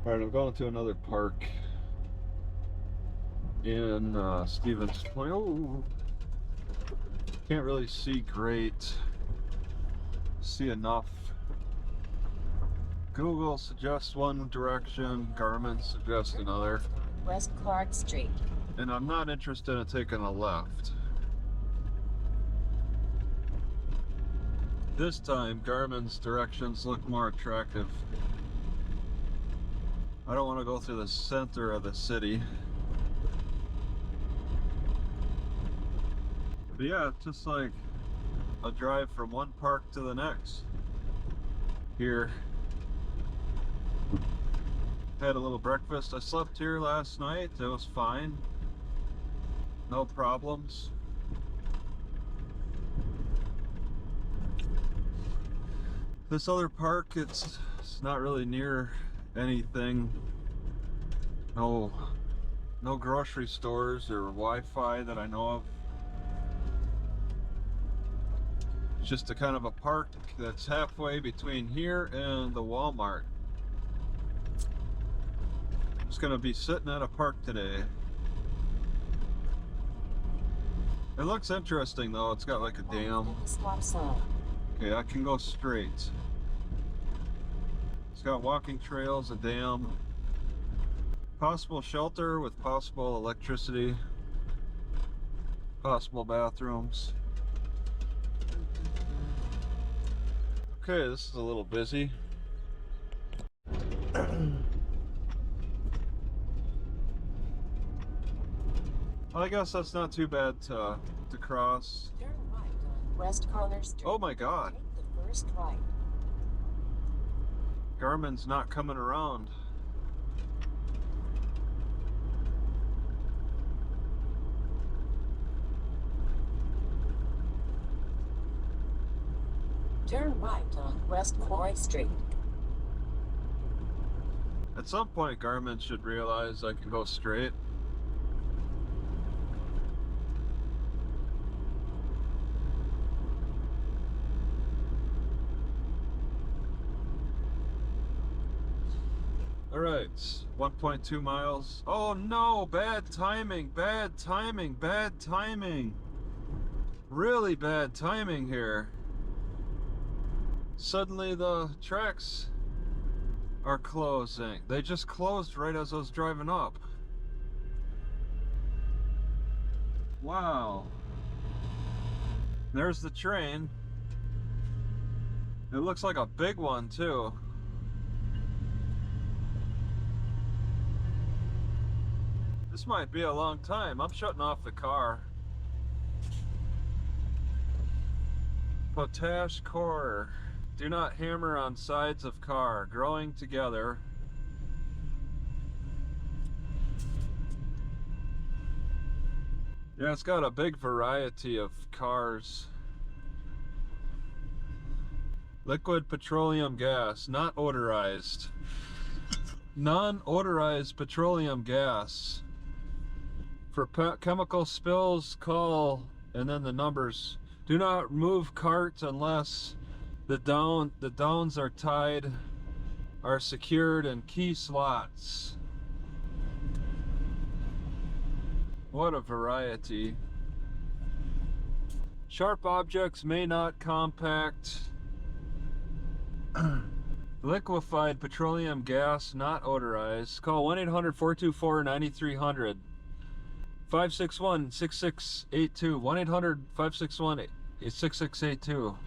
Alright, I'm going to another park in Stevens Point. Oh, can't really see great. See enough. Google suggests one direction, Garmin suggests another. West Clark Street. And I'm not interested in taking a left. This time, Garmin's directions look more attractive. I don't want to go through the center of the city. But yeah, it's just like a drive from one park to the next. Here. Had a little breakfast. I slept here last night. It was fine. No problems. This other park, it's not really near anything. No grocery stores or Wi-Fi that I know of. It's just a kind of a park that's halfway between here and the Walmart. I'm just gonna be sitting at a park today. It looks interesting though. It's got like a dam. Okay, I can go straight. It's got walking trails, a dam, possible shelter with possible electricity, possible bathrooms. Okay, this is a little busy. I guess that's not too bad to cross. Turn right on West Corner Street. Oh my God. Take the first right. Garmin's not coming around. Turn right on West Quarry Street. At some point, Garmin should realize I can go straight. All right, 1.2 miles. Oh no, bad timing, bad timing, bad timing. Really bad timing here. Suddenly the tracks are closing. They just closed right as I was driving up. Wow. There's the train. It looks like a big one too. This might be a long time. I'm shutting off the car. Potash core. Do not hammer on sides of car. Growing together. Yeah, it's got a big variety of cars. Liquid petroleum gas, not odorized. Non-odorized petroleum gas. For chemical spills, call, and then the numbers. Do not move cart unless the downs are tied, are secured in key slots. What a variety. Sharp objects may not compact. Liquefied petroleum gas, not odorized. Call 1-800-424-9300. 561-6682. 1-800-561-6682.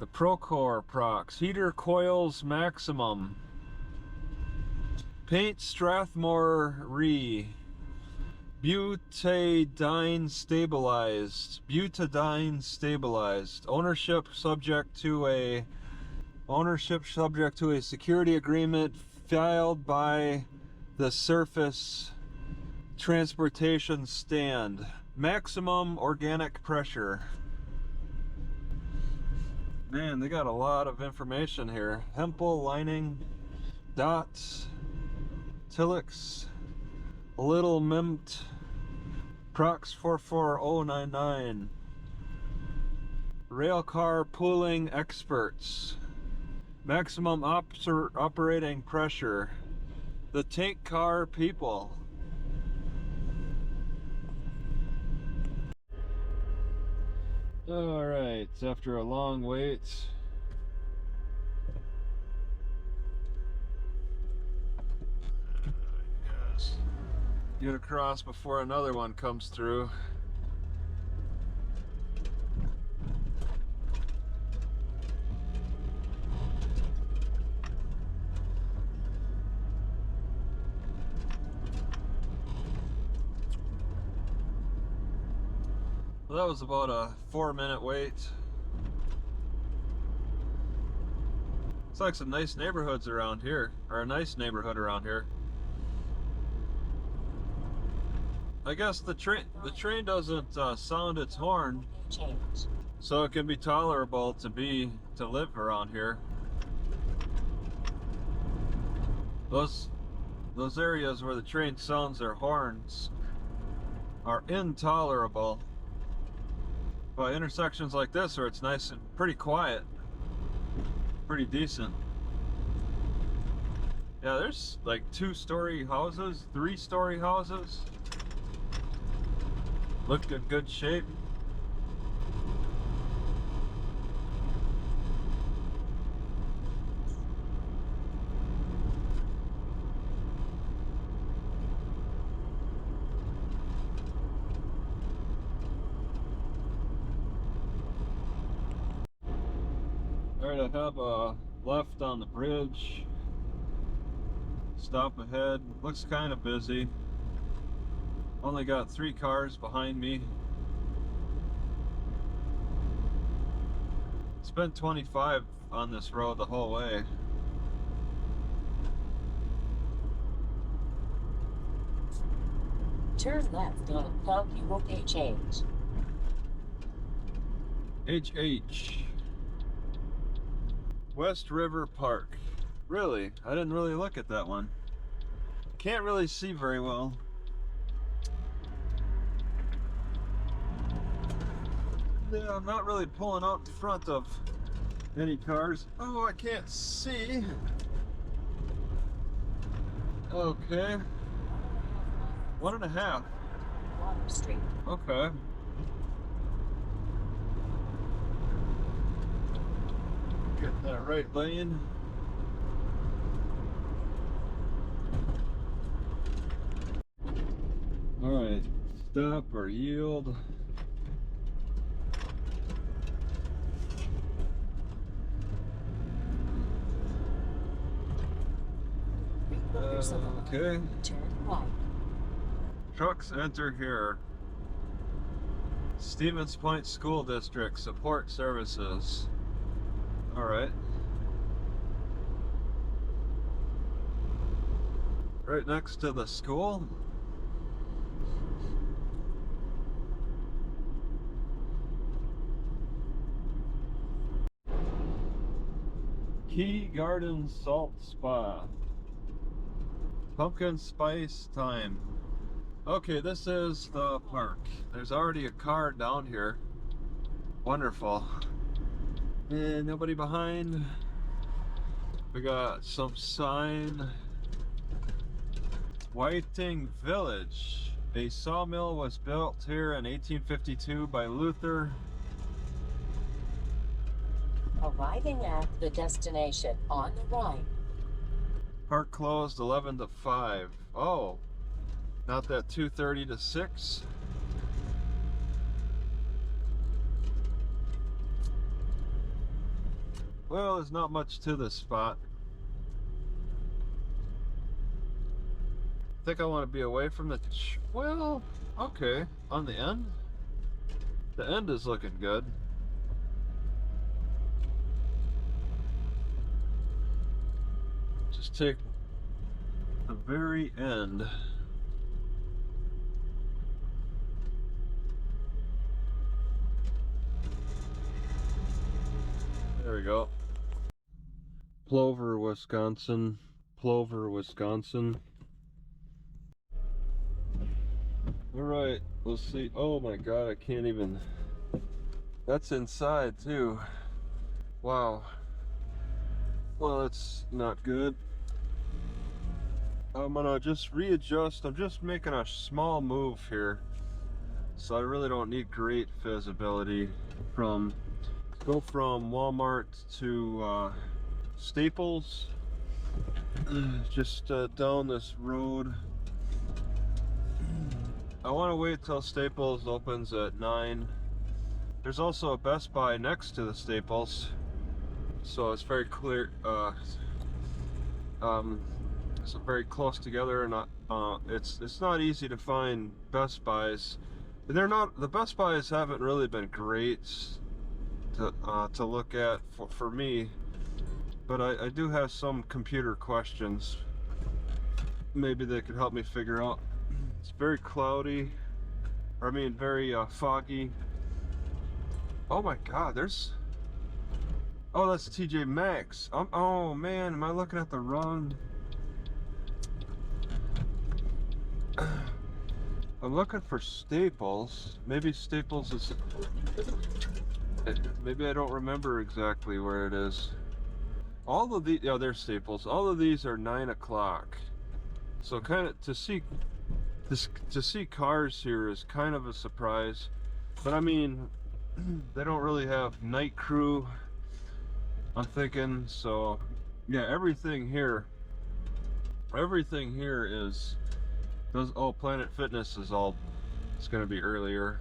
The Procore Prox. Heater coils maximum. Paint Strathmore Re. Butadiene stabilized. Butadiene stabilized. Ownership subject to a security agreement filed by the Surface Transportation Stand. Maximum organic pressure. Man, they got a lot of information here. Hempel lining, dots, Tillix, Little Mimt, Prox 44099. Railcar pooling experts. Maximum operating pressure. The tank car people. All right, after a long wait. Yes. Get across before another one comes through. Well, that was about a 4-minute wait. It's like some nice neighborhoods around here, or a nice neighborhood around here. I guess the train doesn't sound its horn, Change. so it can be tolerable to live around here. Those areas where the train sounds their horns are intolerable. But intersections like this where it's nice and pretty quiet, pretty decent. Yeah, there's like 2-story houses, 3-story houses. Look in good shape. Alright, I have a left on the bridge. Stop ahead. Looks kind of busy. Only got 3 cars behind me. Spent 25 on this road the whole way. Turn left on Plover change. HH. West River Park. Really? I didn't really look at that one. Can't really see very well. Yeah, I'm not really pulling out in front of any cars. Oh, I can't see. Okay. 1.5. Water Street. Okay. Get that right lane. Alright, stop or yield. Okay. Turn right. Trucks enter here. Stevens Point School District Support Services. Alright. Right next to the school. Key Garden Salt Spa. Pumpkin spice time. Okay, this is the park. There's already a car down here. Wonderful. And nobody behind. We got some sign. Whiting Village. A sawmill was built here in 1852 by Luther. Arriving at the destination on the right. Park closed 11 to 5. Oh, not that 2:30 to 6. Well, there's not much to this spot. I think I want to be away from the... Well, okay. On the end? The end is looking good. Just take the very end. There we go. Plover, Wisconsin. Plover, Wisconsin. Alright, let's see. Oh my god, I can't even... That's inside too. Wow. Well, that's not good. I'm gonna just readjust. I'm just making a small move here, so I really don't need great visibility. Go from Walmart to Staples, just down this road. I want to wait till Staples opens at 9. There's also a Best Buy next to the Staples, so it's very clear. It's very close together, and it's not easy to find Best Buys. The Best Buys haven't really been great to look at for me, but I do have some computer questions. Maybe they could help me figure out. It's very cloudy, or I mean very foggy. Oh my God, oh, that's TJ Maxx. Oh man, am I looking at the wrong? I'm looking for Staples. Maybe Staples is... Maybe I don't remember exactly where it is. All of these... Yeah, there's Staples. All of these are 9 o'clock. So kind of to see cars here is kind of a surprise. But I mean, they don't really have night crew, I'm thinking. So yeah, everything here is... Oh, Planet Fitness is all... It's going to be earlier.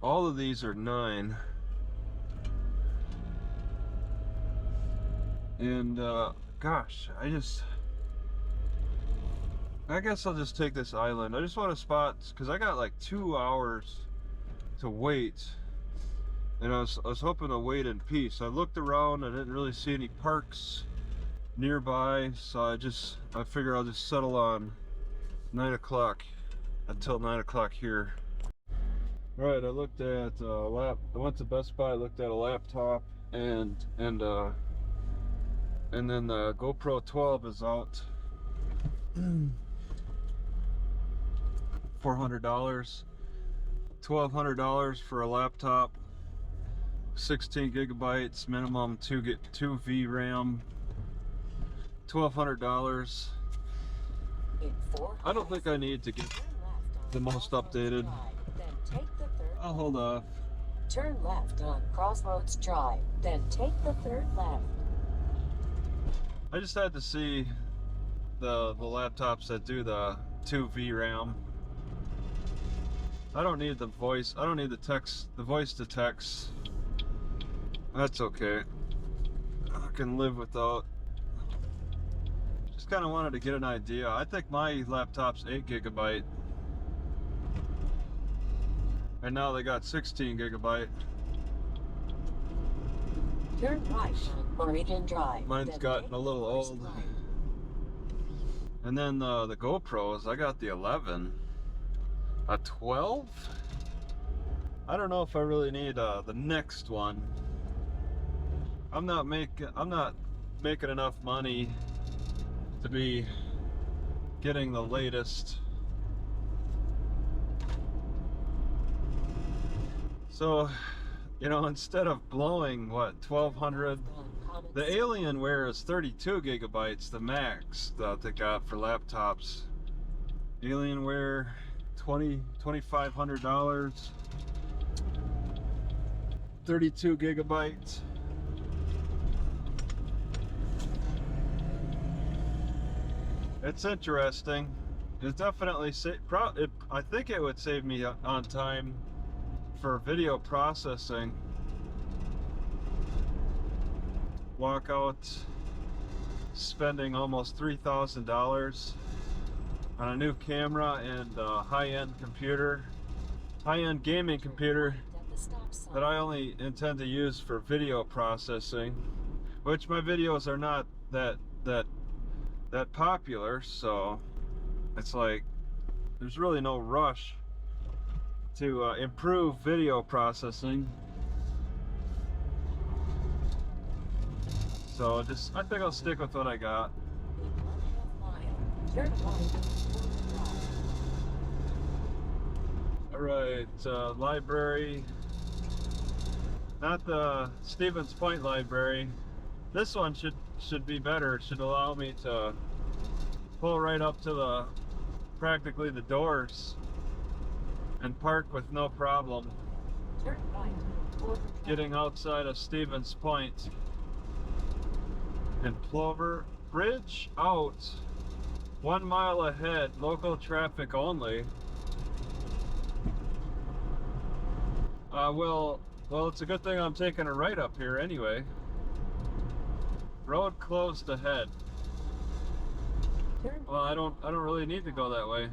All of these are 9. And, gosh, I guess I'll just take this island. I just want to spot... Because I got like 2 hours to wait. And I was hoping to wait in peace. I looked around. I didn't really see any parks nearby. So I figure I'll just settle on 9 o'clock until 9 o'clock here. Right, I looked at I went to Best Buy, looked at a laptop, and then the GoPro 12 is out. $400, $1,200 for a laptop, 16 gigabytes minimum, 2 VRAM, $1,200. I don't think I need to get the most updated. I'll hold off. Turn left on Crossroads Drive, then take the 3rd left. I just had to see the laptops that do the 2 VRAM. I don't need the voice. I don't need the voice to text. That's okay. I can live without. Kind of wanted to get an idea. I think my laptop's 8 gigabyte, and now they got 16 gigabyte. Turn right on Meridian Drive. Mine's gotten a little old. And then the GoPros, I got the 11. A 12? I don't know if I really need the next one. I'm not making enough money to be getting the latest. So, you know, instead of blowing what, 1,200, the Alienware is 32 gigabytes, the max that they got for laptops. Alienware, $2,500, 32 gigabytes. It's interesting. It definitely I think it would save me on time for video processing. Walk out spending almost $3,000 on a new camera and a high-end computer, high-end gaming computer that I only intend to use for video processing, which my videos are not that popular, so it's like there's really no rush to improve video processing. So I think I'll stick with what I got. Alright, library. Not the Stevens Point library. This one should be better. It should allow me to pull right up to the practically the doors and park with no problem. Turn right. Getting outside of Stevens Point. And Plover, bridge out. 1 mile ahead, local traffic only. Well, it's a good thing I'm taking a right up here anyway. Road closed ahead. Turn Well, I don't really need to go that way.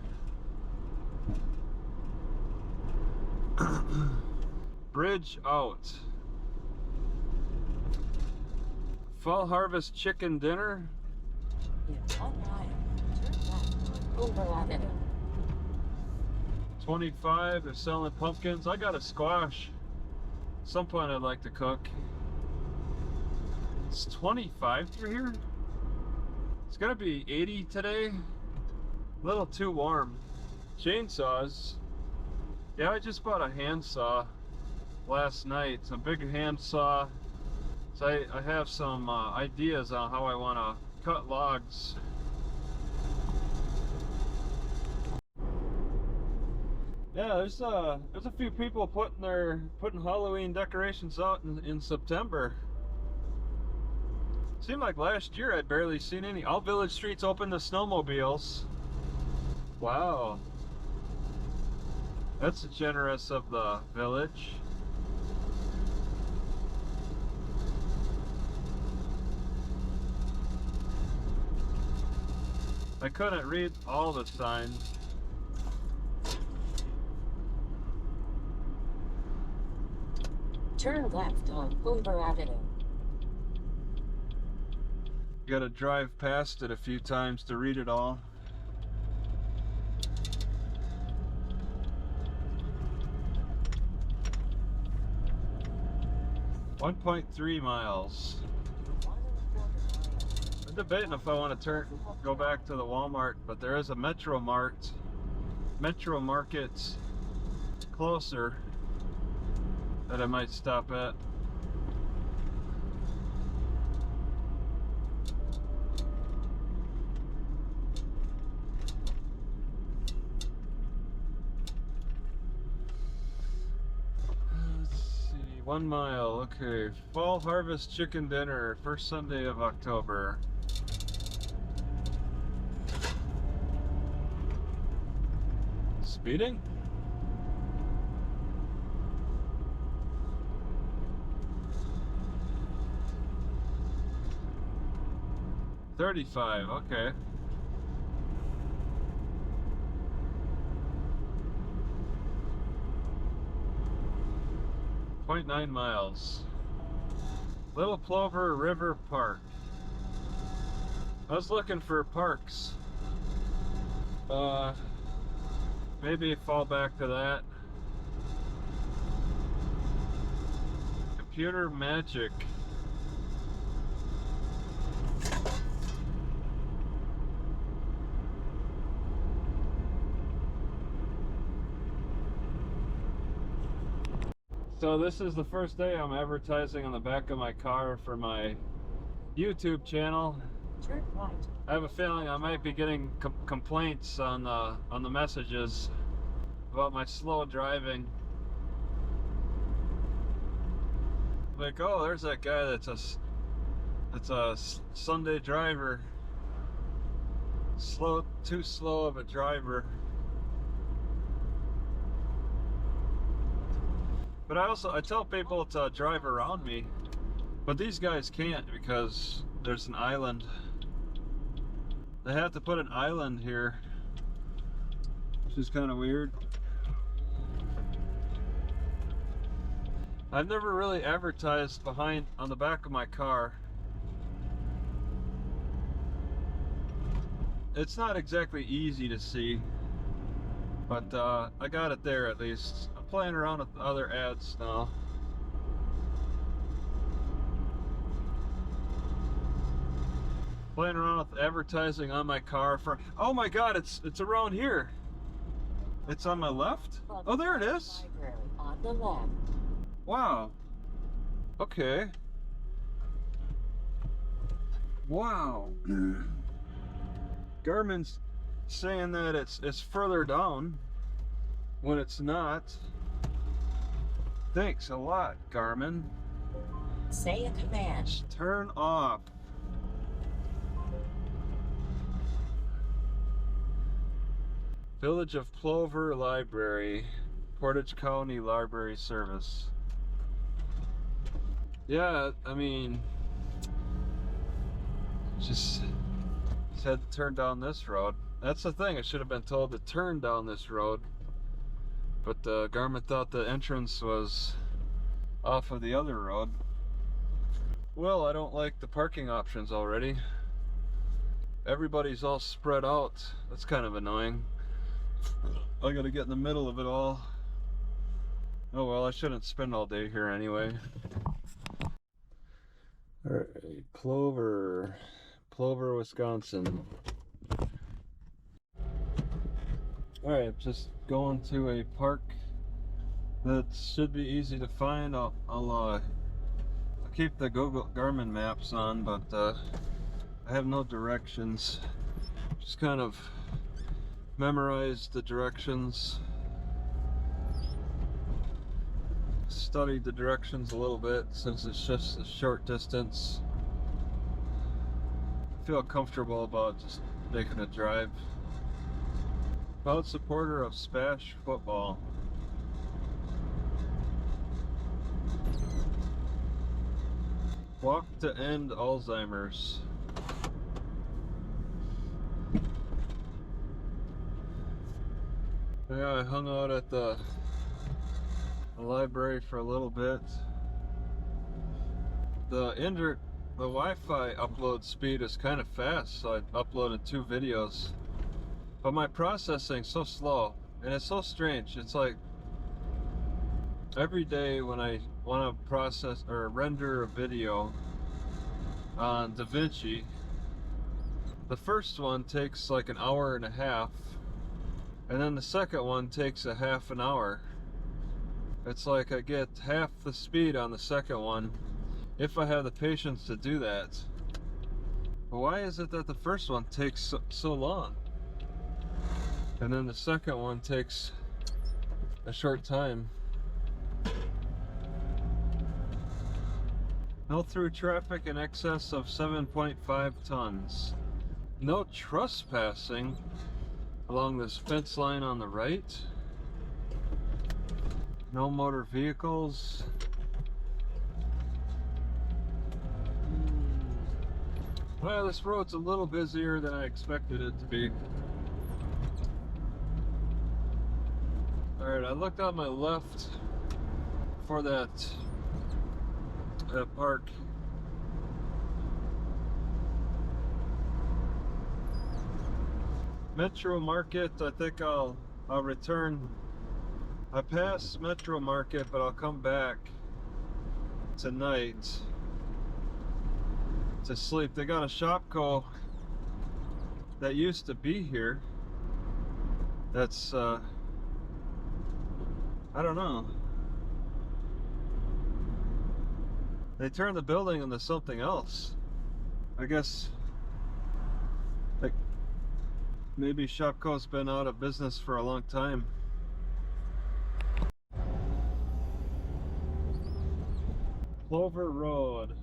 Bridge out. Fall harvest chicken dinner. in 1 mile. Turn left on Plover Avenue. 25, they're selling pumpkins. I got a squash. At some point I'd like to cook. It's 25 through here. It's gonna be 80 today. A little too warm. Chainsaws. Yeah, I just bought a handsaw last night. It's a big handsaw. So I have some ideas on how I want to cut logs. Yeah, there's a few people putting Halloween decorations out in September. Seemed like last year I'd barely seen any. All village streets open to snowmobiles. Wow. That's generous of the village. I couldn't read all the signs. Turn left on Plover Avenue. You gotta drive past it a few times to read it all. .3 miles. I'm debating if I want to go back to the Walmart, but there is a Metro Market closer that I might stop at. Let's see, 1 mile, okay. Fall harvest chicken dinner, first Sunday of October. Speeding? $35, okay. .9 miles. Little Plover River Park. I was looking for parks. Maybe fall back to that. Computer magic. So this is the first day I'm advertising on the back of my car for my YouTube channel. Turn right. I have a feeling I might be getting complaints on the messages about my slow driving. Like, oh, there's that guy that's a Sunday driver. Too slow of a driver. But I tell people to drive around me, but these guys can't because there's an island. They have to put an island here, which is kind of weird. I've never really advertised on the back of my car. It's not exactly easy to see, but I got it there at least. I'm playing around with other ads now. Playing around with advertising on my car for, oh my god, it's around here. It's on my left? Oh, there it is. Library on the left. Wow. Okay. Wow. Garmin's saying that it's further down when it's not. Thanks a lot, Garmin. Say a command. Just turn off. Village of Plover Library, Portage County Library Service. Yeah, I mean, just had to turn down this road. That's the thing, I should have been told to turn down this road. But Garmin thought the entrance was off of the other road. Well, I don't like the parking options already. Everybody's all spread out. That's kind of annoying. I gotta get in the middle of it all. Oh well, I shouldn't spend all day here anyway. Alright, Plover, Wisconsin. Alright, just going to a park that should be easy to find. I'll keep the Google Garmin maps on, but I have no directions. Just kind of memorized the directions, studied the directions a little bit since it's just a short distance. I feel comfortable about just making a drive. Proud supporter of Spash football. Walk to end Alzheimer's. Yeah, I hung out at the library for a little bit. The Wi-Fi upload speed is kind of fast, so I uploaded 2 videos. But my processing's so slow, and it's so strange. It's like every day when I want to process or render a video on DaVinci, the first one takes like an hour and a half, and then the second one takes a half an hour. It's like I get half the speed on the second one if I have the patience to do that. But why is it that the first one takes so long? And then the second one takes a short time. No through traffic in excess of 7.5 tons. No trespassing along this fence line on the right. No motor vehicles. Well, this road's a little busier than I expected it to be. Alright, I looked on my left for that park. Metro Market, I think I'll return. I passed Metro Market, but I'll come back tonight to sleep. They got a Shopko that used to be here. That's I don't know. They turned the building into something else. I guess like maybe Shopko's been out of business for a long time. Plover Road,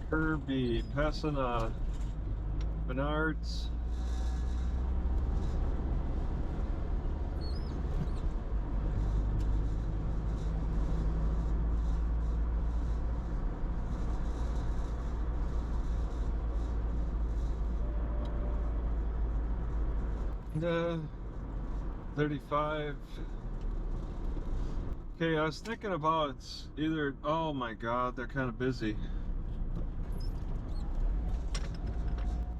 Kirby, passing Menards. Yeah, 35. Okay, I was thinking about either, oh my god, they're kind of busy.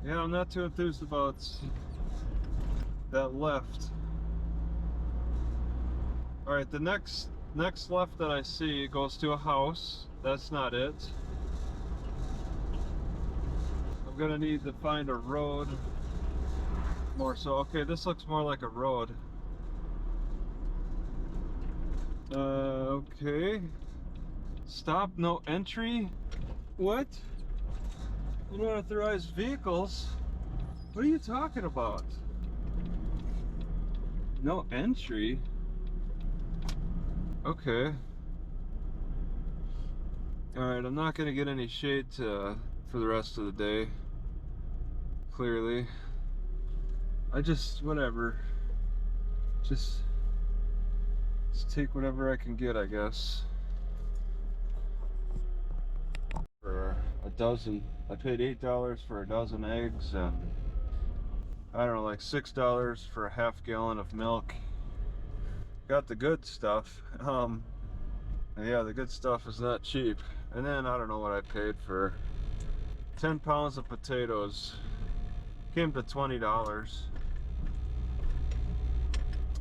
Yeah, I'm not too enthused about that left. Alright, the next left that I see goes to a house. That's not it. I'm gonna need to find a road more so. Okay, this looks more like a road. Okay. Stop, no entry? What? Unauthorized vehicles? What are you talking about? No entry? Okay. Alright, I'm not gonna get any shade for the rest of the day. Clearly. I just, whatever. Just take whatever I can get, I guess. For a dozen. I paid $8 for a dozen eggs and I don't know, like $6 for a half gallon of milk. Got the good stuff. Yeah, the good stuff is not cheap. And then I don't know what I paid for 10 pounds of potatoes. Came to $20.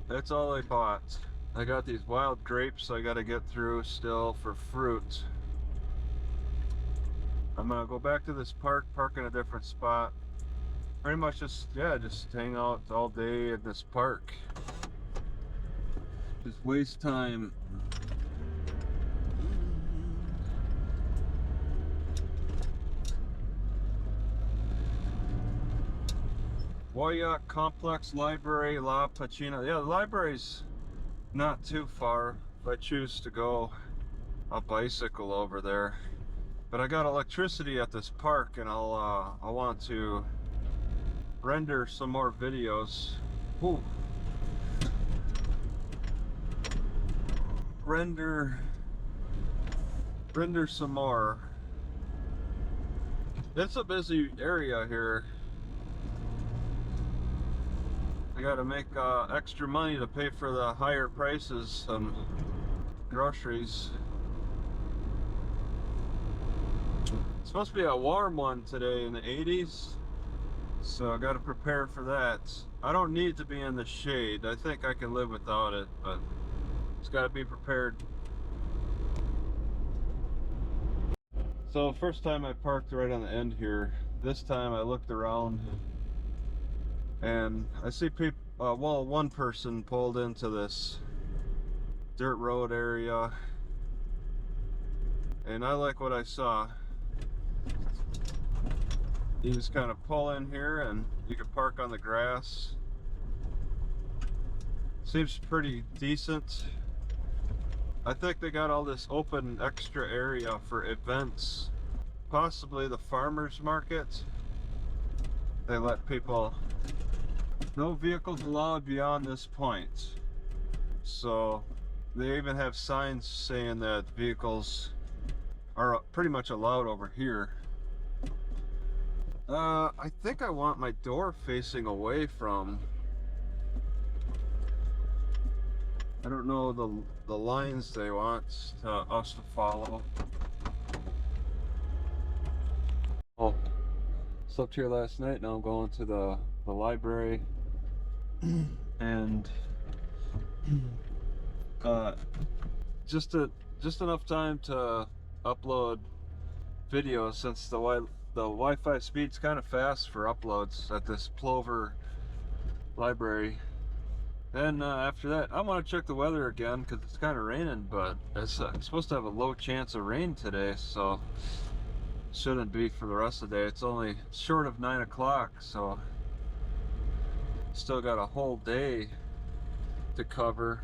That's all I bought. I got these wild grapes I gotta get through still for fruit. I'm gonna go back to this park in a different spot. Pretty much just, yeah, just hang out all day in this park. Just waste time. Wyatt Complex Library, La Pacina. Yeah, the library's not too far if I choose to go a bicycle over there. But I got electricity at this park and I want to render some more videos. Ooh. Render some more. It's a busy area here. I gotta make extra money to pay for the higher prices on groceries. It's supposed to be a warm one today in the 80s, so I gotta prepare for that. I don't need to be in the shade. I think I can live without it, but it's gotta be prepared. So first time I parked right on the end here. This time I looked around and I see people, well, one person pulled into this dirt road area and I like what I saw. You just kind of pull in here and you can park on the grass. Seems pretty decent. I think they got all this open extra area for events. Possibly the farmers market. They let people, no vehicles allowed beyond this point. So they even have signs saying that vehicles are pretty much allowed over here. I think I want my door facing away from, I don't know the lines they want us to follow. Oh, slept here last night. Now I'm going to the library and just enough time to upload videos since the Wi-Fi speed's kind of fast for uploads at this Plover library. And after that, I want to check the weather again because it's kind of raining, but it's supposed to have a low chance of rain today, so shouldn't be for the rest of the day. It's only short of 9 o'clock, so still got a whole day to cover.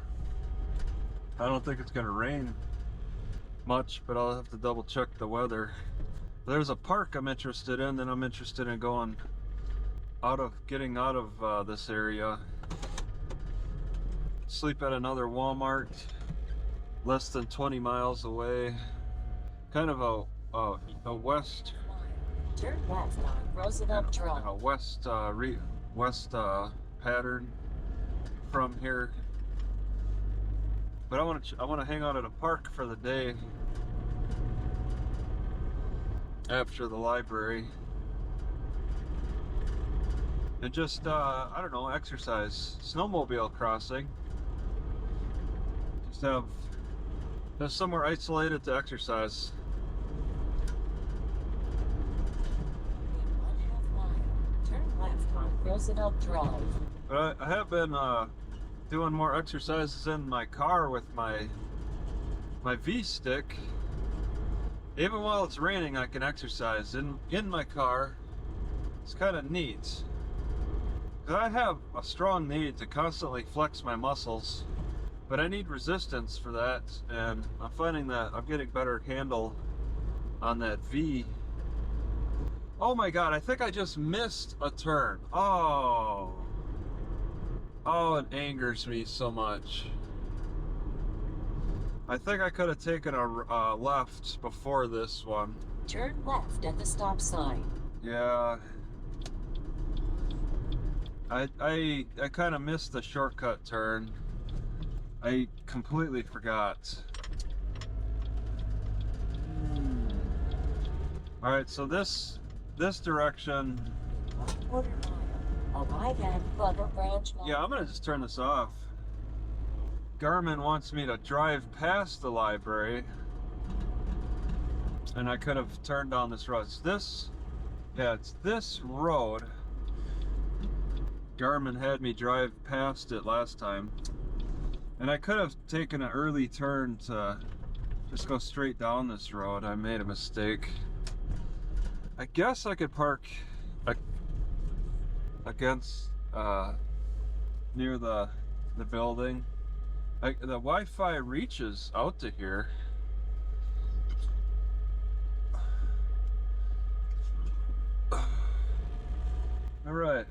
I don't think it's gonna rain much, but I'll have to double check the weather. There's a park I'm interested in, and I'm interested in getting out of this area. Sleep at another Walmart less than 20 miles away. Kind of a west, Turn left on Roosevelt Drive. a west pattern from here. But I want to hang out at a park for the day after the library and just I don't know, exercise, snowmobile crossing. Just have somewhere isolated to exercise. In 1/2 mile, turn left on Roosevelt Drive. But I have been doing more exercises in my car with my V-stick. Even while it's raining, I can exercise in my car. It's kind of neat. I have a strong need to constantly flex my muscles, but I need resistance for that, and I'm finding that I'm getting better handle on that V. Oh my god, I think I just missed a turn. Oh, it angers me so much. I think I could have taken a left before this one. Turn left at the stop sign. Yeah. I kind of missed the shortcut turn. I completely forgot. All right, so this direction. 1/4 mile. Arrive at Plover Branch. Yeah, I'm gonna just turn this off. Garmin wants me to drive past the library, and I could have turned down this road. It's this road. Garmin had me drive past it last time, and I could have taken an early turn to just go straight down this road. I made a mistake. I guess I could park against near the building. The Wi-Fi reaches out to here. All right.